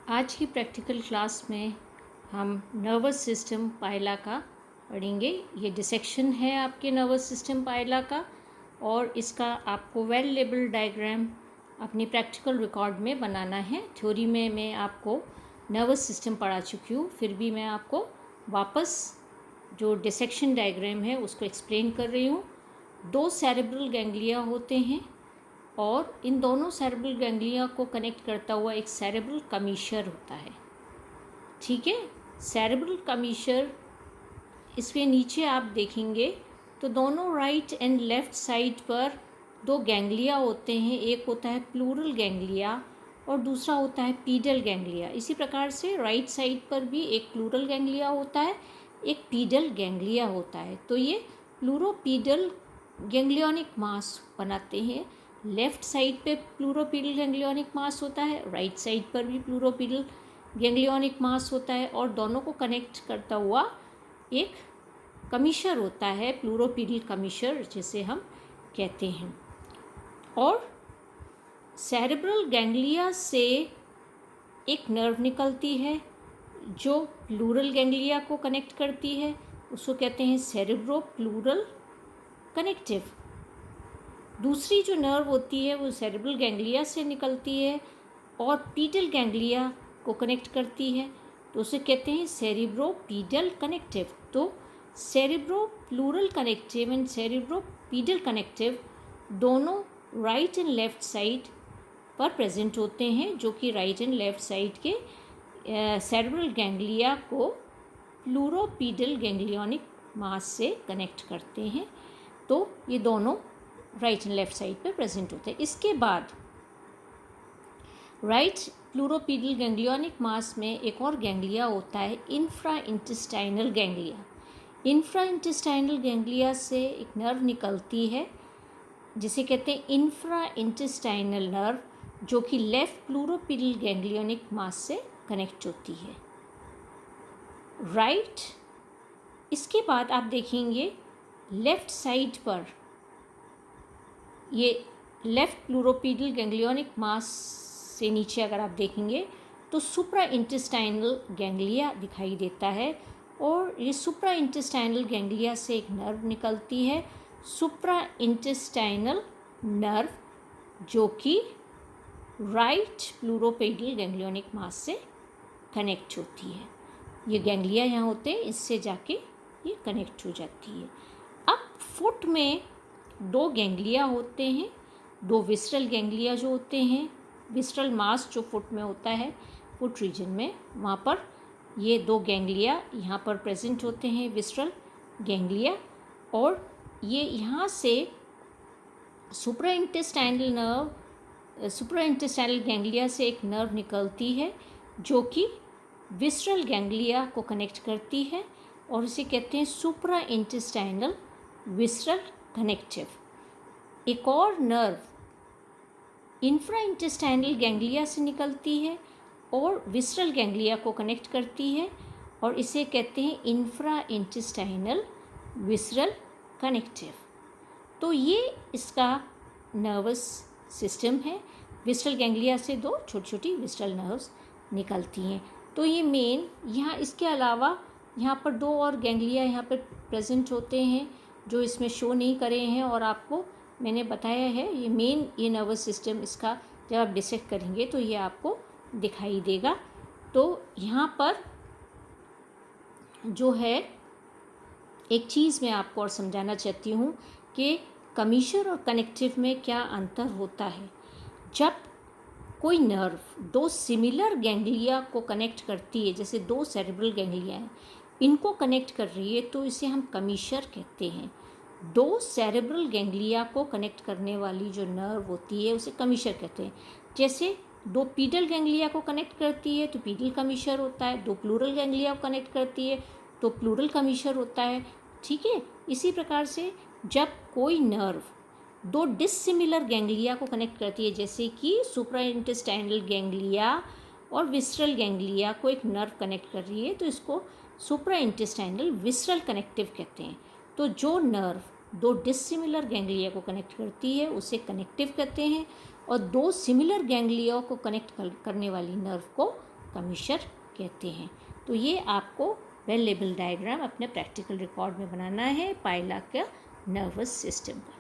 आज की practical class में हम नर्वस सिस्टम पाइला का पढ़ेंगे। ये डिसेक्शन है आपके नर्वस सिस्टम पाइला का और इसका आपको वेल लेबल्ड डायग्राम अपनी प्रैक्टिकल रिकॉर्ड में बनाना है। थ्योरी में मैं आपको नर्वस सिस्टम पढ़ा चुकी हूँ, फिर भी मैं आपको वापस जो डिसेक्शन डायग्राम है उसको एक्सप्लेन कर रही हूँ। 2 सेरेब्रल गैंग्लिया होते हैं और इन दोनों सेरेब्रल गैंग्लिया को कनेक्ट करता हुआ एक सेरेब्रल कमीशर होता है। ठीक है, सेरेब्रल कमीशर, इसके नीचे आप देखेंगे तो दोनों राइट एंड लेफ्ट साइड पर 2 गैंग्लिया होते हैं। एक होता है प्लूरल गैंग्लिया और दूसरा होता है पीडल गैंग्लिया। इसी प्रकार से राइट साइड पर भी एक प्लूरल गैंग्लिया होता है, एक पीडल गैंग्लिया होता है। तो ये प्लूरोपीडल गैंग्लियोनिक मास बनाते हैं। लेफ्ट साइड पे प्लूरोपीडल गैंग्लियोनिक मास होता है, राइट साइड पर भी प्लूरोपीडल गैंग्लियोनिक मास होता है और दोनों को कनेक्ट करता हुआ एक कमीशर होता है, प्लूरोपीडल कमीशर जिसे हम कहते हैं। और सेरेब्रल गैंग्लिया से एक नर्व निकलती है जो प्लूरल गैंग्लिया को कनेक्ट करती है, उसको कहते हैं सेरेब्रो प्लूरल कनेक्टिव। दूसरी जो नर्व होती है वो सेरेब्रल गैंग्लिया से निकलती है और पीडल गैंग्लिया को कनेक्ट करती है, तो उसे कहते हैं सेरेब्रो पीडल कनेक्टिव। तो cerebro pleural connective and cerebro pedal connective दोनों राइट एंड लेफ्ट साइड पर प्रेजेंट होते हैं, जो कि राइट एंड लेफ्ट साइड के सेरेब्रल गैंग्लिया को प्लूरोपीडल गैंग्लियोनिक मास से कनेक्ट करते हैं। तो ये दोनों राइट एंड लेफ्ट साइड पे प्रेजेंट होते हैं। इसके बाद राइट प्लूरोपीडल गैंग्लियोनिक मास में एक और गैंग्लिया होता है infra intestinal ganglia. Infra intestinal ganglia से एक नर्व निकलती है जिसे कहते हैं इंफ्रा इंटेस्टाइनल नर्व, जो कि लेफ्ट प्लूरोपीडल गैंग्लियोनिक मास से कनेक्ट होती है। राइट, इसके बाद आप देखेंगे लेफ्ट साइड पर ये लेफ्ट प्लूरोपीडल गैंग्लियोनिक मास से नीचे अगर आप देखेंगे तो सुप्रा इंटेस्टाइनल गैंग्लिया दिखाई देता है और ये सुप्रा इंटेस्टाइनल गैंग्लिया से एक नर्व निकलती है, सुप्रा इंटेस्टाइनल नर्व, जो कि राइट प्लूरोपीडल गैंग्लियोनिक मास से कनेक्ट होती है। ये गैंग्लिया यहाँ होते हैं, इससे जाके ये कनेक्ट हो जाती है। अब फुट में 2 गैंग्लिया होते हैं, 2 विस्रल गैंग्लिया जो होते हैं, विस्रल मास जो फुट में होता है, फुट रीजन में, वहाँ पर ये 2 गैंग्लिया यहाँ पर प्रेजेंट होते हैं, विस्रल गैंग्लिया। और ये यहाँ से सुप्रा इंटेस्टाइनल गैंग्लिया से एक नर्व निकलती है जो कि विस्रल गैंग्लिया को कनेक्ट करती है और इसे कहते हैं सुप्रा इंटेस्टाइनल विस्रल कनेक्टिव। एक और नर्व इंफ्रा इंटेस्टाइनल गैंग्लिया से निकलती है और विस्रल गैंग्लिया को कनेक्ट करती है और इसे कहते हैं इंफ्रा इंटेस्टाइनल विस्रल कनेक्टिव। तो ये इसका नर्वस सिस्टम है। विस्रल गैंग्लिया से 2 छोटी छोटी विस्रल नर्व्स निकलती हैं। तो ये मेन, यहाँ इसके अलावा यहाँ पर 2 और गैंग्लिया यहाँ पर प्रेजेंट होते हैं जो इसमें शो नहीं करे हैं और आपको मैंने बताया है। ये मेन, ये नर्वस सिस्टम इसका जब आप डिसेक्ट करेंगे तो ये आपको दिखाई देगा। तो यहाँ पर जो है एक चीज़ मैं आपको और समझाना चाहती हूँ कि कमीशर और कनेक्टिव में क्या अंतर होता है। जब कोई नर्व 2 सिमिलर गैंग्लिया को कनेक्ट करती है, जैसे 2 सेरेब्रल गैंग्लिया हैं, इनको कनेक्ट कर रही है, तो इसे हम कमीशर कहते हैं। 2 सेरेब्रल गैंग्लिया को कनेक्ट करने वाली जो नर्व होती है उसे कमीशर कहते हैं। जैसे 2 पीडल गैंग्लिया को कनेक्ट करती है तो पीडल कमीशर होता है, 2 प्लूरल गैंग्लिया को कनेक्ट करती है तो प्लूरल कमीशर होता है। ठीक है, इसी प्रकार से जब कोई नर्व 2 डिसिमिलर गैंग्लिया को कनेक्ट करती है, जैसे कि सुप्रा इंटेस्टाइनल गैंग्लिया और विस्रल गैंग्लिया को एक नर्व कनेक्ट कर रही है, तो इसको सुप्रा इंटेस्टाइनल विस्रल कनेक्टिव कहते हैं। तो जो नर्व 2 डिसिमिलर गैंग्लिया को कनेक्ट करती है उसे कनेक्टिव कहते हैं और 2 सिमिलर गैंग्लिया को कनेक्ट करने वाली नर्व को कमीशर कहते हैं। तो ये आपको वेल लेबल डायग्राम अपने प्रैक्टिकल रिकॉर्ड में बनाना है पाइला का नर्वस सिस्टम का।